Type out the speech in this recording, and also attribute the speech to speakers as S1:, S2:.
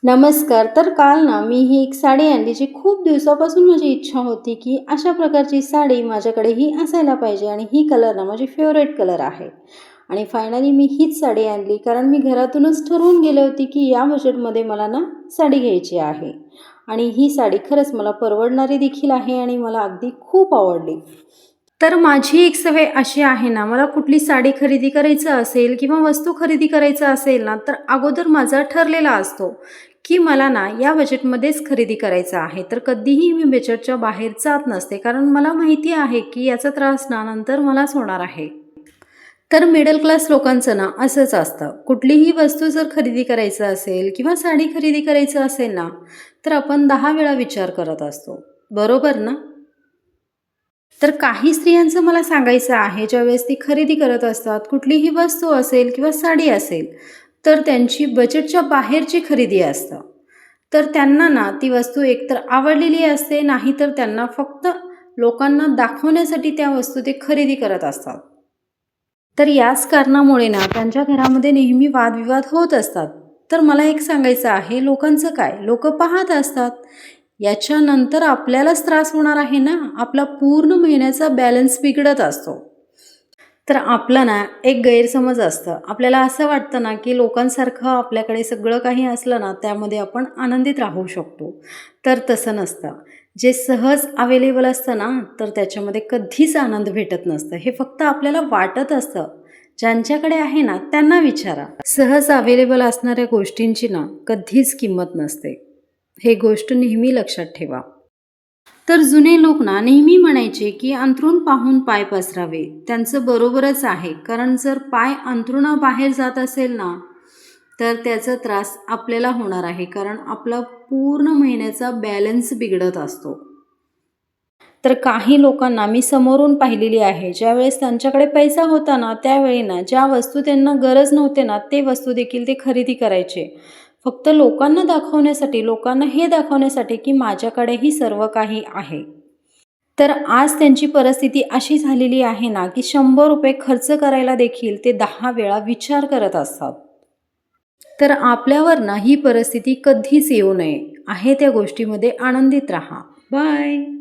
S1: नमस्कार. तर काल ना मी ही एक साडी आणली जी खूप दिवसापासून माझी इच्छा होती, की अशा प्रकारची साडी माझ्याकडेही असायला पाहिजे आणि ही कलर ना माझी फेव्हरेट कलर आहे. आणि फायनली मी हीच साडी आणली कारण मी घरातूनच ठरवून गेले होती, की या बजेटमध्ये मला ना साडी घ्यायची आहे. आणि ही साडी खरंच मला परवडणारी देखील आहे आणि मला अगदी खूप आवडली. तर माझी एक सवय अशी आहे ना, मला कुठली साडी खरेदी करायचं असेल किंवा वस्तू खरेदी करायचं असेल ना, तर अगोदर माझा ठरलेला असतो, की मला ना या बजेटमध्येच खरेदी करायचं आहे. तर कधीही मी बजेटच्या बाहेर जात नसते, कारण मला माहिती आहे, की याचा त्रास ना नंतर मलाच होणार आहे. तर मिडल क्लास लोकांचं ना असंच असतं. कुठलीही वस्तू जर खरेदी करायचं असेल किंवा साडी खरेदी करायचं असेल ना, तर आपण 10 वेळा विचार करत असतो. बरोबर ना? तर काही स्त्रियांचं मला सांगायचं आहे, ज्यावेळेस ती खरेदी करत असतात, कुठलीही वस्तू असेल किंवा साडी असेल, तर त्यांची बजेटच्या बाहेरची खरेदी असतं. तर त्यांना ना ती वस्तू एकतर आवडलेली असते, नाहीतर त्यांना फक्त लोकांना दाखवण्यासाठी त्या वस्तू ते खरेदी करत असतात. तर याच कारणामुळे ना त्यांच्या घरामध्ये नेहमी वादविवाद होत असतात. तर मला एक सांगायचं आहे, लोकांचं काय? लोकं पाहत असतात. याच्यानंतर आपल्यालाच त्रास होणार आहे ना, आपला पूर्ण महिन्याचा बॅलन्स बिघडत असतो. तर आपला ना एक गैरसमज असतं. आपल्याला असं वाटतं ना, की लोकांसारखं आपल्याकडे सगळं काही असलं ना, त्यामध्ये आपण आनंदित राहू शकतो. तर तसं नसतं. जे सहज अवेलेबल असतं ना, तर त्याच्यामध्ये कधीच आनंद भेटत नसतं. हे फक्त आपल्याला वाटत असतं. ज्यांच्याकडे आहे ना, त्यांना विचारा. सहज अवेलेबल असणाऱ्या गोष्टींची ना, कधीच किंमत नसते. हे गोष्ट नेहमी लक्षात ठेवा. तर जुने लोक ना नेहमी म्हणायचे की अंथरूण पाहून पाय पसरावे. त्यांचं बरोबरच आहे. कारण जर पाय अंथरुणाबाहेर जात असेल ना, तर त्याचा त्रास आपल्याला होणार आहे. कारण आपला पूर्ण महिन्याचा बॅलन्स बिघडत असतो. तर काही लोकांना मी समोरून पाहिलेली आहे. ज्यावेळेस त्यांच्याकडे पैसा होता ना, त्यावेळी ना ज्या वस्तू त्यांना गरज नव्हते ना, ते वस्तू देखील ते खरेदी करायचे. फक्त लोकांना दाखवण्यासाठी, लोकांना हे दाखवण्यासाठी की माझ्याकडेही सर्व काही आहे. तर आज त्यांची परिस्थिती अशी झालेली आहे ना, की ₹100 खर्च करायला देखील ते 10 वेळा विचार करत असतात. तर आपल्यावर ना ही परिस्थिती कधीच येऊ नये. आहे त्या गोष्टीमध्ये आनंदित राहा. बाय.